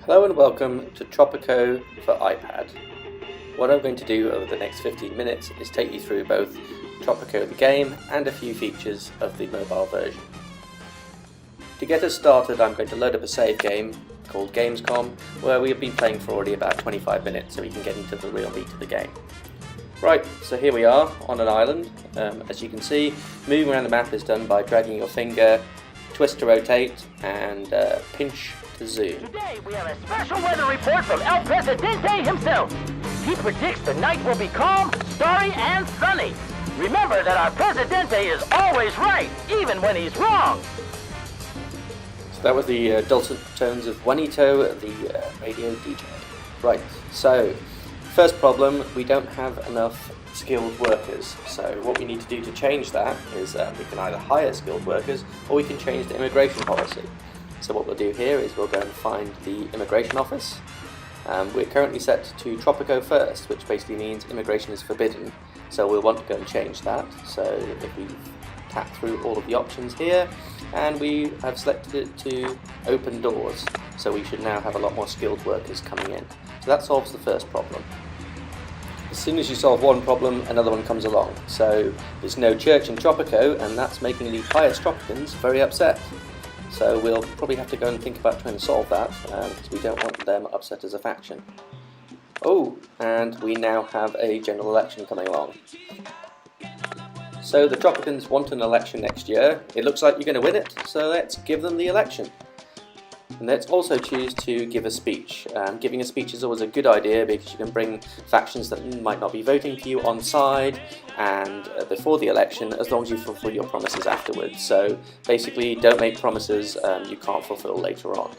Hello and welcome to Tropico for iPad. What I'm going to do over the next 15 minutes is take you through both Tropico the game and a few features of the mobile version. To get us started, I'm going to load up a save game called Gamescom, where we have been playing for already about 25 minutes so we can get into the real meat of the game. Right, so here we are on an island. As you can see, moving around the map is done by dragging your finger, twist to rotate, and pinch to zoom. Today we have a special weather report from El Presidente himself. He predicts the night will be calm, starry, and sunny. Remember that our Presidente is always right, even when he's wrong. So that was the dulcet tones of Juanito, the radio DJ. Right, so first problem, we don't have enough skilled workers. So what we need to do to change that is we can either hire skilled workers or we can change the immigration policy. So what we'll do here is we'll go and find the immigration office. We're currently set to Tropico first, which basically means immigration is forbidden. So we'll want to go and change that. So if we tap through all of the options here, and we have selected it to open doors. So we should now have a lot more skilled workers coming in. So that solves the first problem. As soon as you solve one problem, another one comes along. So there's no church in Tropico, and that's making the highest Tropicans very upset. So we'll probably have to go and think about trying to solve that, because we don't want them upset as a faction. Oh, and we now have a general election coming along. So the Tropicans want an election next year. It looks like you're going to win it, so let's give them the election. And let's also choose to give a speech. Giving a speech is always a good idea because you can bring factions that might not be voting for you on side and before the election, as long as you fulfill your promises afterwards. So basically, don't make promises you can't fulfill later on.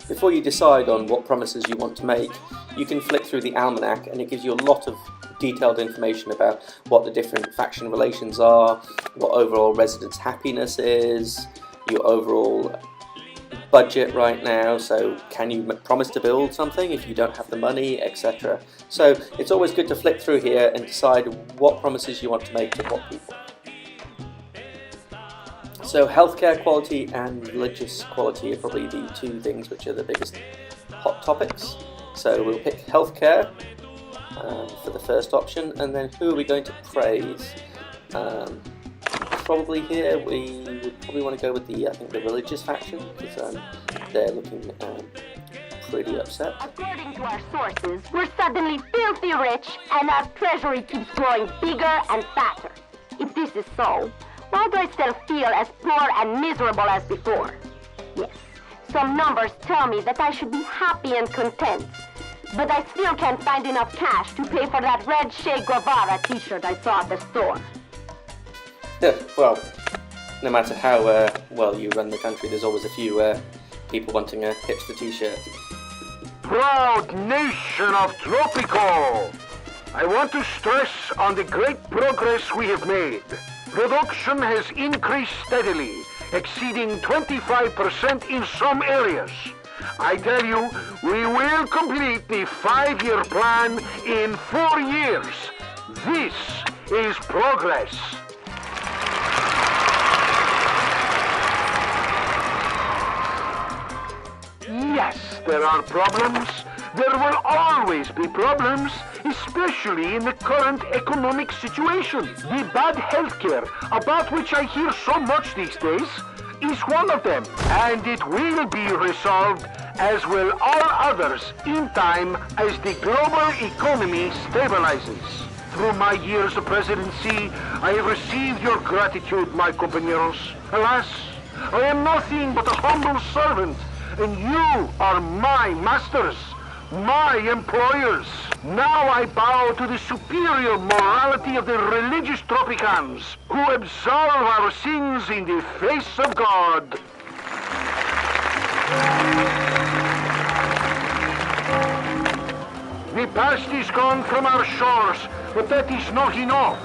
Before you decide on what promises you want to make, you can flick through the almanac and it gives you a lot of detailed information about what the different faction relations are, what overall residents' happiness is, your overall budget right now, so can you promise to build something if you don't have the money, etc. So it's always good to flick through here and decide what promises you want to make to what people. So healthcare quality and religious quality are probably the two things which are the biggest hot topics. So we'll pick healthcare for the first option, and then who are we going to praise? Probably here we would probably want to go with the religious faction, because they're looking pretty upset. According to our sources, we're suddenly filthy rich and our treasury keeps growing bigger and fatter. If this is so, why do I still feel as poor and miserable as before? Yes, some numbers tell me that I should be happy and content, but I still can't find enough cash to pay for that red Che Guevara t-shirt I saw at the store. Yeah, well, no matter how well you run the country, there's always a few people wanting a hipster t-shirt. Proud nation of Tropico! I want to stress on the great progress we have made. Production has increased steadily, exceeding 25% in some areas. I tell you, we will complete the 5-year plan in 4 years. This is progress. Yes, there are problems. There will always be problems, especially in the current economic situation. The bad healthcare, about which I hear so much these days, is one of them. And it will be resolved, as will all others, in time as the global economy stabilizes. Through my years of presidency, I have received your gratitude, my compañeros. Alas, I am nothing but a humble servant, and you are my masters, my employers. Now I bow to the superior morality of the religious Tropicans, who absolve our sins in the face of God. The past is gone from our shores, but that is not enough.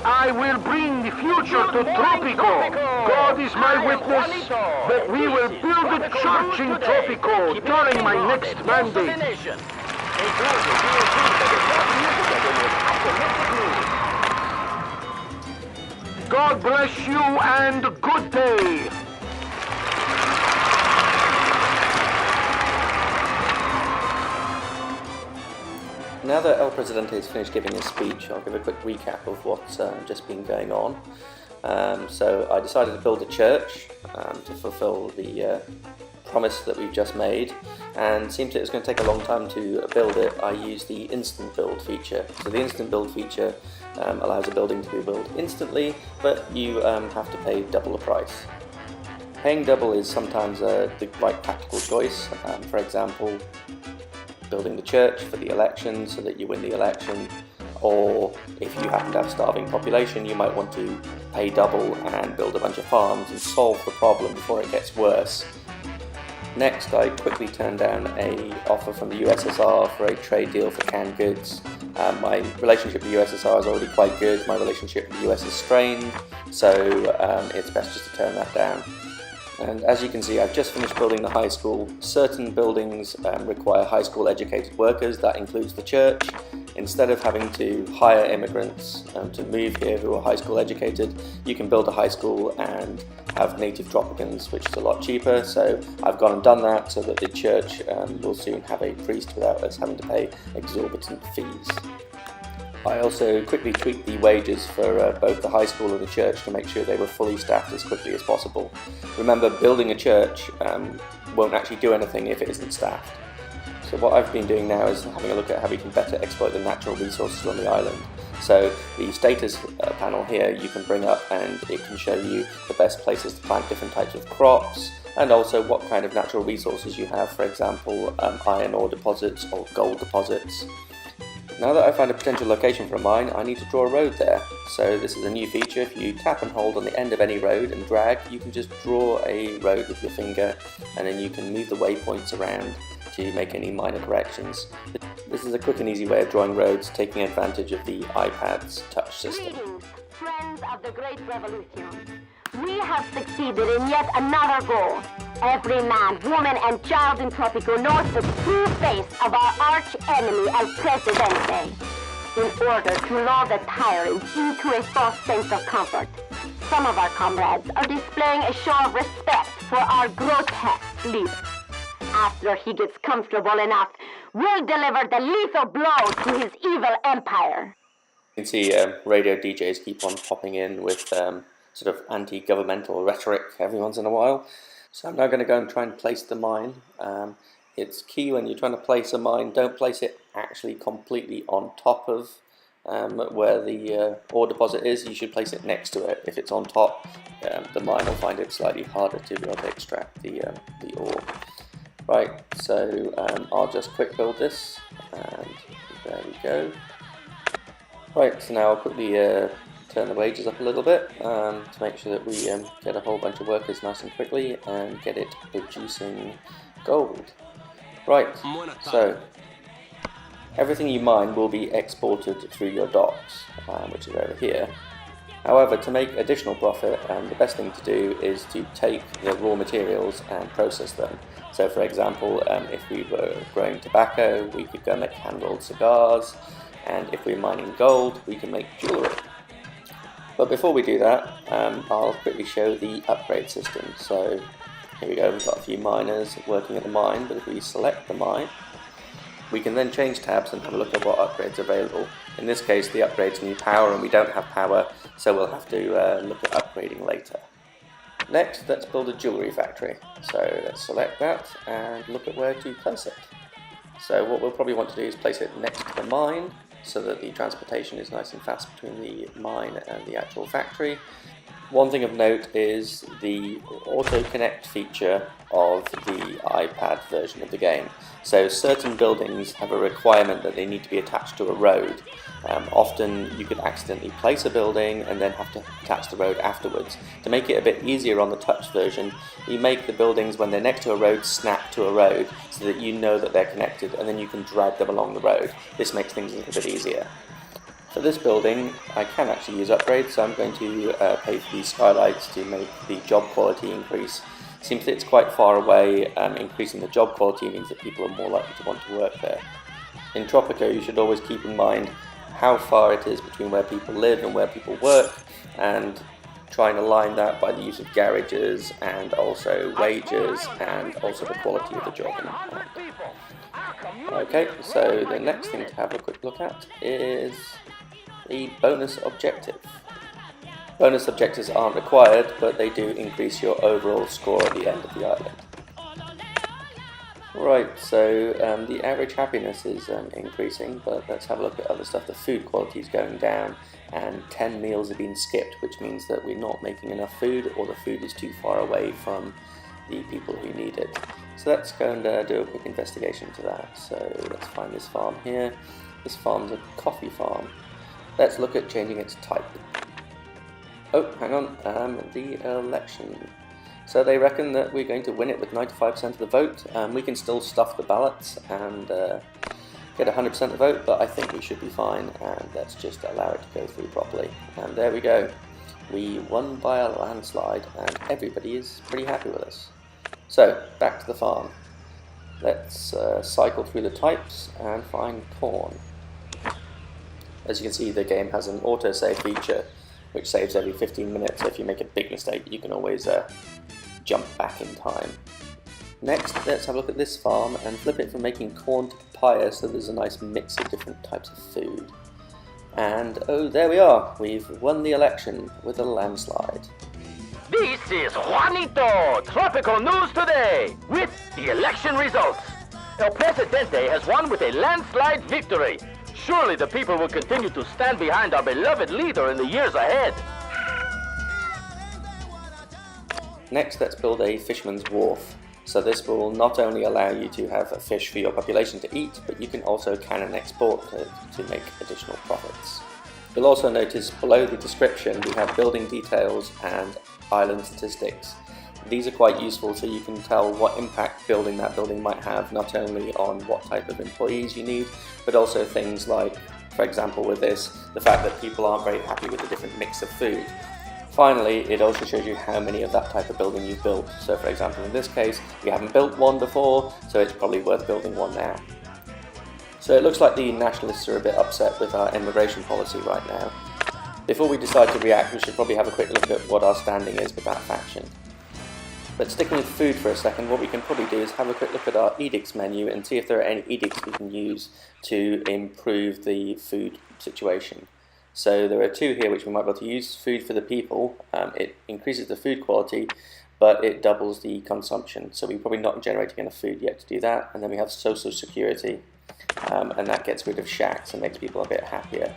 I will bring the future to Tropico. God is my witness that we will build a church in Tropico during my next mandate. God bless you and good day. Now that El Presidente has finished giving his speech, I'll give a quick recap of what's just been going on. So I decided to build a church to fulfill the promise that we've just made, and seems it's going to take a long time to build it. I used the instant build feature. So the instant build feature allows a building to be built instantly, but you have to pay double the price. Paying double is sometimes the right practical choice. For example, building the church for the election so that you win the election, or if you happen to have a starving population, you might want to pay double and build a bunch of farms and solve the problem before it gets worse. Next, I quickly turned down an offer from the USSR for a trade deal for canned goods. My relationship with the USSR is already quite good. My relationship with the US is strained, so it's best just to turn that down. And as you can see, I've just finished building the high school. Certain buildings require high school educated workers. That includes the church. Instead of having to hire immigrants to move here who are high school educated, you can build a high school and have native Tropicans, which is a lot cheaper. So I've gone and done that so that the church will soon have a priest without us having to pay exorbitant fees. I also quickly tweaked the wages for both the high school and the church to make sure they were fully staffed as quickly as possible. Remember, building a church won't actually do anything if it isn't staffed. So what I've been doing now is having a look at how we can better exploit the natural resources on the island. So the status panel here you can bring up, and it can show you the best places to plant different types of crops, and also what kind of natural resources you have, for example iron ore deposits or gold deposits. Now that I've found a potential location for a mine, I need to draw a road there. So this is a new feature. If you tap and hold on the end of any road and drag, you can just draw a road with your finger, and then you can move the waypoints around to make any minor corrections. This is a quick and easy way of drawing roads, taking advantage of the iPad's touch system. Greetings, friends of the Great Revolution. We have succeeded in yet another goal. Every man, woman, and child in Tropico knows the true face of our arch-enemy, El Presidente. In order to lull the tyrant into a false sense of comfort, some of our comrades are displaying a show of respect for our grotesque leader. After he gets comfortable enough, we'll deliver the lethal blow to his evil empire. You can see radio DJs keep on popping in with sort of anti-governmental rhetoric every once in a while. So I'm now going to go and try and place the mine. It's key when you're trying to place a mine, don't place it actually completely on top of where the ore deposit is. You should place it next to it. If it's on top, the mine will find it slightly harder to be able to extract the ore. Right, so I'll just quick build this, and there we go. Right, so now I'll quickly turn the wages up a little bit to make sure that we get a whole bunch of workers nice and quickly and get it producing gold. Right, so everything you mine will be exported through your docks, which is over here. However, to make additional profit, the best thing to do is to take the raw materials and process them. So for example, if we were growing tobacco, we could go make hand-rolled cigars, and if we're mining gold, we can make jewellery. But before we do that, I'll quickly show the upgrade system. So here we go, we've got a few miners working at the mine, but if we select the mine, we can then change tabs and have a look at what upgrades are available. In this case, the upgrades need power, and we don't have power, so we'll have to look at upgrading later. Next, let's build a jewellery factory. So let's select that and look at where to place it. So what we'll probably want to do is place it next to the mine, so that the transportation is nice and fast between the mine and the actual factory. One thing of note is the auto-connect feature of the iPad version of the game. So certain buildings have a requirement that they need to be attached to a road. Often you could accidentally place a building and then have to attach the road afterwards. To make it a bit easier on the touch version, we make the buildings, when they're next to a road, snap to a road so that you know that they're connected, and then you can drag them along the road. This makes things a little bit easier. For this building, I can actually use upgrades, so I'm going to pay for these skylights to make the job quality increase. Seems that it's quite far away. Increasing the job quality means that people are more likely to want to work there. In Tropico, you should always keep in mind how far it is between where people live and where people work, and try and align that by the use of garages and also wages and also the quality of the job in hand. Okay, so the next thing to have a quick look at is the bonus objective. Bonus objectives aren't required, but they do increase your overall score at the end of the island. Right, so the average happiness is increasing, but let's have a look at other stuff. The food quality is going down, and 10 meals have been skipped, which means that we're not making enough food, or the food is too far away from the people who need it. So let's go and do a quick investigation to that. So let's find this farm here. This farm's a coffee farm. Let's look at changing its type. Oh, hang on, the election. So they reckon that we're going to win it with 95% of the vote. We can still stuff the ballots and get 100% of the vote, but I think we should be fine, and let's just allow it to go through properly. And there we go. We won by a landslide, and everybody is pretty happy with us. So, back to the farm. Let's cycle through the types and find corn. As you can see, the game has an autosave feature, which saves every 15 minutes, so if you make a big mistake, you can always jump back in time. Next, let's have a look at this farm and flip it from making corn to papaya, so there's a nice mix of different types of food. And oh, there we are, we've won the election with a landslide. This is Juanito, Tropico News Today, with the election results. El Presidente has won with a landslide victory. Surely the people will continue to stand behind our beloved leader in the years ahead. Next, let's build a fisherman's wharf. So this will not only allow you to have a fish for your population to eat, but you can also cannon export to make additional profits. You'll also notice below the description we have building details and island statistics. These are quite useful, so you can tell what impact building that building might have, not only on what type of employees you need, but also things like, for example with this, the fact that people aren't very happy with the different mix of food. Finally, it also shows you how many of that type of building you've built. So for example, in this case, we haven't built one before, so it's probably worth building one now. So it looks like the nationalists are a bit upset with our immigration policy right now. Before we decide to react, we should probably have a quick look at what our standing is with that faction. But sticking with food for a second, what we can probably do is have a quick look at our edicts menu and see if there are any edicts we can use to improve the food situation. So there are two here which we might be able to use. Food for the people, it increases the food quality, but it doubles the consumption. So we're probably not generating enough food yet to do that. And then we have social security, and that gets rid of shacks and makes people a bit happier.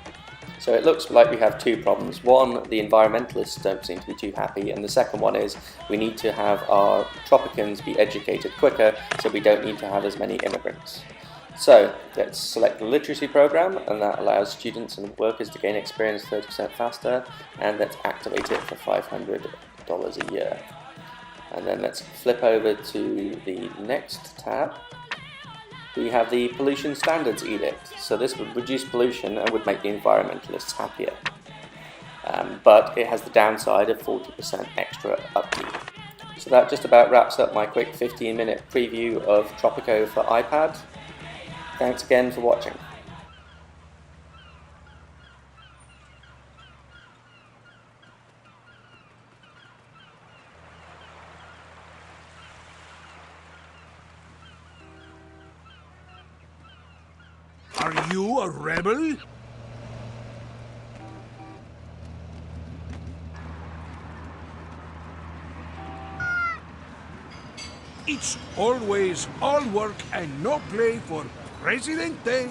So it looks like we have two problems. One, the environmentalists don't seem to be too happy, and the second one is we need to have our Tropicans be educated quicker, so we don't need to have as many immigrants. So let's select the literacy program, and that allows students and workers to gain experience 30% faster, and let's activate it for $500 a year. And then let's flip over to the next tab. We have the pollution standards edict. So this would reduce pollution and would make the environmentalists happier. But it has the downside of 40% extra upkeep. So that just about wraps up my quick 15-minute preview of Tropico for iPad. Thanks again for watching. Are you a rebel? It's always all work and no play for Presidente.